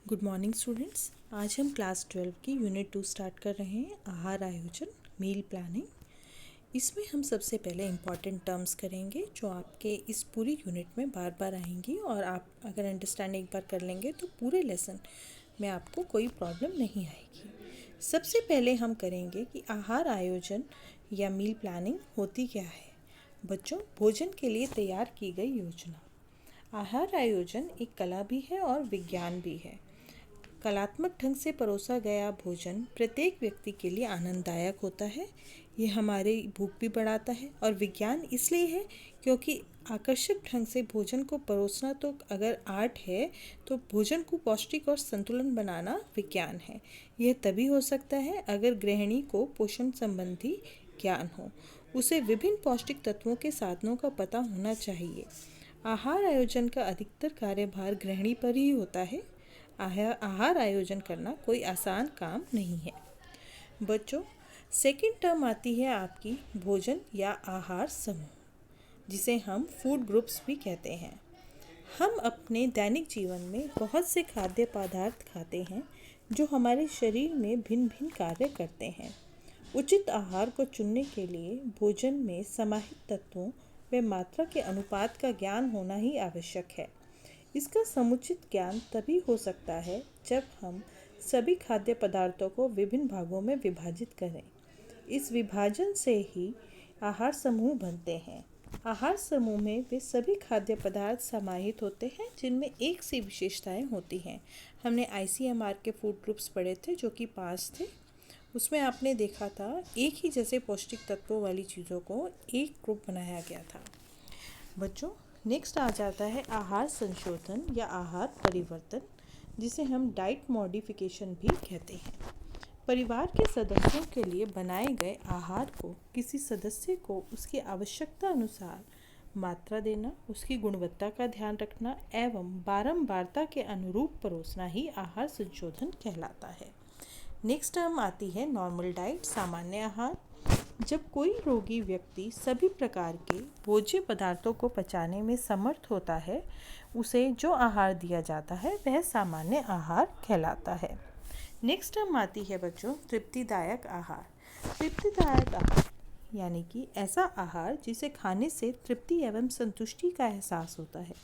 Good morning students. आज हम class 12 की यूनिट 2 स्टार्ट कर रहे हैं, आहार आयोजन, मील प्लानिंग। इसमें हम सबसे पहले इम्पॉर्टेंट टर्म्स करेंगे जो आपके इस पूरी यूनिट में बार बार आएंगी, और आप अगर अंडरस्टैंड एक बार कर लेंगे तो पूरे लेसन में आपको कोई प्रॉब्लम नहीं आएगी। सबसे पहले हम करेंगे कि आहार आयोजन या मील प्लानिंग होती क्या है। बच्चों, भोजन के लिए तैयार की गई योजना। आहार आयोजन एक कला भी है और विज्ञान भी है। कलात्मक ढंग से परोसा गया भोजन प्रत्येक व्यक्ति के लिए आनंददायक होता है। ये हमारी भूख भी बढ़ाता है, और विज्ञान इसलिए है क्योंकि आकर्षक ढंग से भोजन को परोसना तो अगर आर्ट है, तो भोजन को पौष्टिक और संतुलन बनाना विज्ञान है। यह तभी हो सकता है अगर गृहिणी को पोषण संबंधी ज्ञान हो। उसे विभिन्न पौष्टिक तत्वों के साधनों का पता होना चाहिए। आहार आयोजन का अधिकतर कार्यभार गृहिणी पर ही होता है। आहार आयोजन करना कोई आसान काम नहीं है। बच्चों, सेकंड टर्म आती है आपकी भोजन या आहार समूह, जिसे हम फूड ग्रुप्स भी कहते हैं। हम अपने दैनिक जीवन में बहुत से खाद्य पदार्थ खाते हैं जो हमारे शरीर में भिन्न भिन्न कार्य करते हैं। उचित आहार को चुनने के लिए भोजन में समाहित तत्वों व मात्रा के अनुपात का ज्ञान होना ही आवश्यक है। इसका समुचित ज्ञान तभी हो सकता है जब हम सभी खाद्य पदार्थों को विभिन्न भागों में विभाजित करें। इस विभाजन से ही आहार समूह बनते हैं। आहार समूह में वे सभी खाद्य पदार्थ समाहित होते हैं जिनमें एक सी विशेषताएं होती हैं। हमने ICMR के फूड ग्रुप्स पढ़े थे जो कि 5 थे। उसमें आपने देखा था एक ही जैसे पौष्टिक तत्वों वाली चीज़ों को एक ग्रुप बनाया गया था। बच्चों, नेक्स्ट आ जाता है आहार संशोधन या आहार परिवर्तन, जिसे हम डाइट मॉडिफिकेशन भी कहते हैं। परिवार के सदस्यों के लिए बनाए गए आहार को किसी सदस्य को उसकी आवश्यकता अनुसार मात्रा देना, उसकी गुणवत्ता का ध्यान रखना एवं बारंबारता के अनुरूप परोसना ही आहार संशोधन कहलाता है। नेक्स्ट टर्म आती है नॉर्मल डाइट, सामान्य आहार। जब कोई रोगी व्यक्ति सभी प्रकार के भोज्य पदार्थों को पचाने में समर्थ होता है, उसे जो आहार दिया जाता है वह सामान्य आहार कहलाता है। नेक्स्ट टर्म आती है बच्चों तृप्तिदायक आहार। तृप्तिदायक आहार यानी कि ऐसा आहार जिसे खाने से तृप्ति एवं संतुष्टि का एहसास होता है।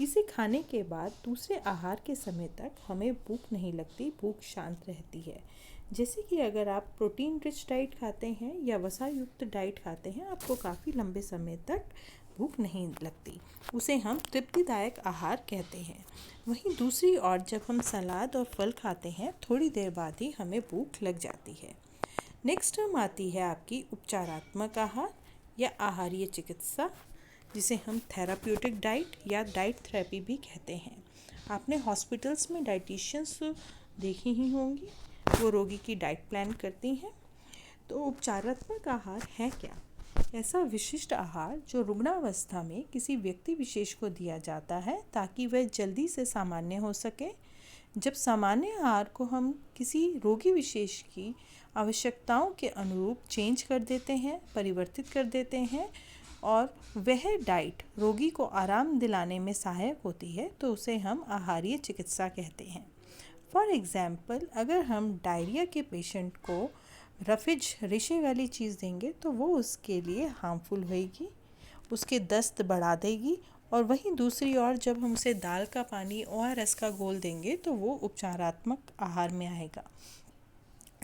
इसे खाने के बाद दूसरे आहार के समय तक हमें भूख नहीं लगती, भूख शांत रहती है। जैसे कि अगर आप प्रोटीन रिच डाइट खाते हैं या वसा युक्त डाइट खाते हैं, आपको काफ़ी लंबे समय तक भूख नहीं लगती। उसे हम तृप्तिदायक आहार कहते हैं। वहीं दूसरी ओर जब हम सलाद और फल खाते हैं, थोड़ी देर बाद ही हमें भूख लग जाती है। नेक्स्ट टर्म आती है आपकी उपचारात्मक आहार या आहारीय चिकित्सा, जिसे हम थेराप्यूटिक डाइट या डाइट थेरेपी भी कहते हैं। आपने हॉस्पिटल्स में डाइटिशियंस देखी ही होंगी, वो रोगी की डाइट प्लान करती हैं। तो उपचारात्मक आहार है क्या? ऐसा विशिष्ट आहार जो रुग्णावस्था में किसी व्यक्ति विशेष को दिया जाता है ताकि वह जल्दी से सामान्य हो सके। जब सामान्य आहार को हम किसी रोगी विशेष की आवश्यकताओं के अनुरूप चेंज कर देते हैं, परिवर्तित कर देते हैं, और वह डाइट रोगी को आराम दिलाने में सहायक होती है, तो उसे हम आहारीय चिकित्सा कहते हैं। फॉर एग्ज़ाम्पल, अगर हम डायरिया के पेशेंट को रफिज रेशे वाली चीज़ देंगे तो वो उसके लिए हार्मफुल होएगी, उसके दस्त बढ़ा देगी। और वहीं दूसरी ओर जब हम उसे दाल का पानी ORS का घोल देंगे तो वो उपचारात्मक आहार में आएगा।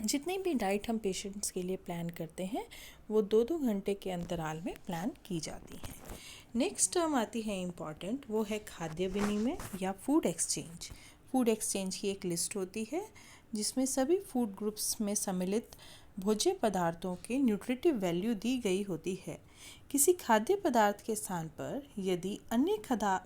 जितनी भी डाइट हम पेशेंट्स के लिए प्लान करते हैं, वो 2-2 घंटे के अंतराल में प्लान की जाती हैं। नेक्स्ट टर्म आती है इम्पॉर्टेंट, वो है खाद्य विनिमय या फूड एक्सचेंज। फूड एक्सचेंज की एक लिस्ट होती है जिसमें सभी फूड ग्रुप्स में सम्मिलित भोज्य पदार्थों के न्यूट्रिटिव वैल्यू दी गई होती है। किसी खाद्य पदार्थ के स्थान पर यदि अन्य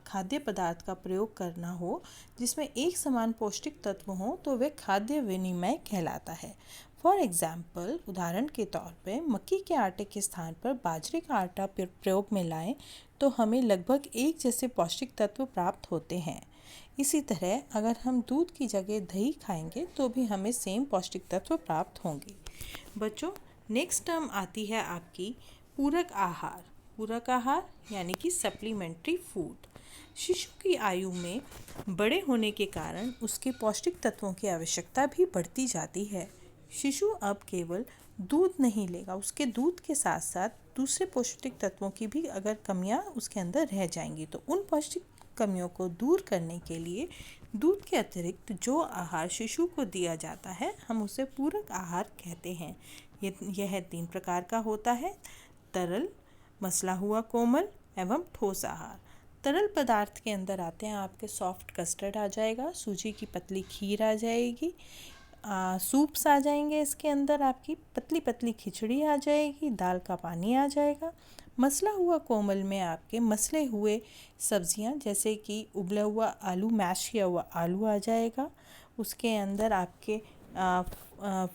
खाद्य पदार्थ का प्रयोग करना हो जिसमें एक समान पौष्टिक तत्व हो, तो वह खाद्य विनिमय कहलाता है। फॉर एग्ज़ाम्पल, उदाहरण के तौर पर मक्की के आटे के स्थान पर बाजरे का आटा प्रयोग में लाएं तो हमें लगभग एक जैसे पौष्टिक तत्व प्राप्त होते हैं। इसी तरह अगर हम दूध की जगह दही खाएंगे तो भी हमें सेम पौष्टिक तत्व प्राप्त होंगे। बच्चों, नेक्स्ट टर्म आती है आपकी पूरक आहार। पूरक आहार यानी कि सप्लीमेंट्री फूड। शिशु की आयु में बड़े होने के कारण उसके पौष्टिक तत्वों की आवश्यकता भी बढ़ती जाती है। शिशु अब केवल दूध नहीं लेगा, उसके दूध के साथ साथ दूसरे पौष्टिक तत्वों की भी अगर कमियां उसके अंदर रह जाएंगी तो उन पौष्टिक कमियों को दूर करने के लिए दूध के अतिरिक्त जो आहार शिशु को दिया जाता है हम उसे पूरक आहार कहते हैं। यह 3 प्रकार का होता है: तरल, मसला हुआ कोमल एवं ठोस आहार। तरल पदार्थ के अंदर आते हैं आपके सॉफ्ट कस्टर्ड आ जाएगा, सूजी की पतली खीर आ जाएगी, सूप्स आ जाएंगे, इसके अंदर आपकी पतली पतली खिचड़ी आ जाएगी, दाल का पानी आ जाएगा। मसला हुआ कोमल में आपके मसले हुए सब्जियां जैसे कि उबला हुआ आलू, मैश किया हुआ आलू आ जाएगा, उसके अंदर आपके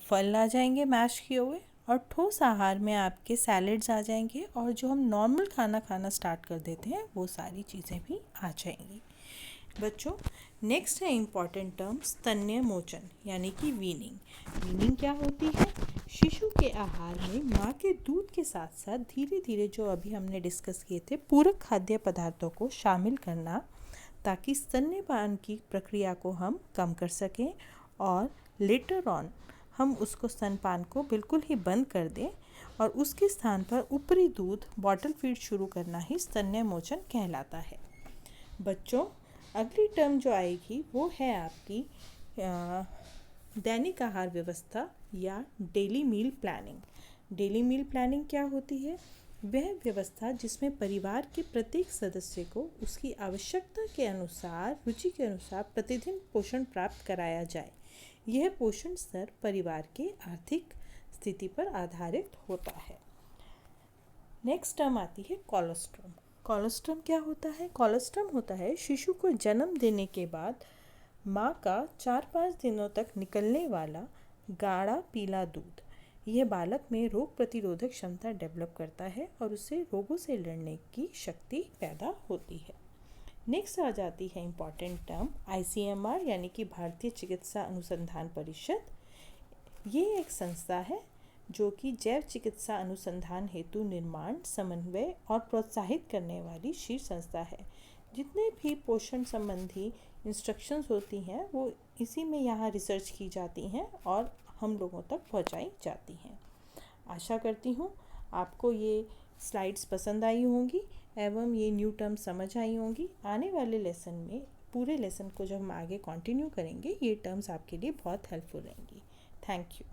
फल आ जाएंगे मैश किए हुए, और ठोस आहार में आपके सैलेड्स आ जाएंगे, और जो हम नॉर्मल खाना खाना स्टार्ट कर देते हैं वो सारी चीज़ें भी आ जाएंगी। बच्चों, नेक्स्ट है इम्पॉर्टेंट टर्म स्तन्य मोचन यानी कि वीनिंग। वीनिंग क्या होती है? शिशु के आहार में माँ के दूध के साथ साथ धीरे धीरे जो अभी हमने डिस्कस किए थे पूरक खाद्य पदार्थों को शामिल करना, ताकि स्तन्यपान की प्रक्रिया को हम कम कर सकें और लेटर ऑन हम उसको स्तनपान को बिल्कुल ही बंद कर दें और उसके स्थान पर ऊपरी दूध बॉटल फीड शुरू करना ही स्तन्य मोचन कहलाता है। बच्चों, अगली टर्म जो आएगी वो है आपकी दैनिक आहार व्यवस्था या daily meal planning. Daily meal planning क्या होती है? वह व्यवस्था जिसमें परिवार के प्रत्येक सदस्य को उसकी आवश्यकता के अनुसार, रुचि के अनुसार प्रतिदिन पोषण प्राप्त कराया जाए। यह पोषण स्तर परिवार के आर्थिक स्थिति पर आधारित होता है। नेक्स्ट टर्म आती है कोलोस्ट्रम। कोलोस्ट्रम क्या होता है? कोलोस्ट्रम होता है शिशु को जन्म देने के बाद माँ का 4-5 दिनों तक निकलने वाला गाढ़ा पीला दूध। यह बालक में रोग प्रतिरोधक क्षमता डेवलप करता है और उससे रोगों से लड़ने की शक्ति पैदा होती है। नेक्स्ट आ जाती है इम्पॉर्टेंट टर्म ICMR यानी कि भारतीय चिकित्सा अनुसंधान परिषद। ये एक संस्था है जो कि जैव चिकित्सा अनुसंधान हेतु निर्माण, समन्वय और प्रोत्साहित करने वाली शीर्ष संस्था है। जितने भी पोषण संबंधी इंस्ट्रक्शंस होती हैं वो इसी में यहाँ रिसर्च की जाती हैं और हम लोगों तक पहुँचाई जाती हैं। आशा करती हूँ आपको ये स्लाइड्स पसंद आई होंगी एवं ये न्यू टर्म समझ आई होंगी। आने वाले लेसन में पूरे लेसन को जब हम आगे कंटिन्यू करेंगे ये टर्म्स आपके लिए बहुत हेल्पफुल रहेंगी। Thank you.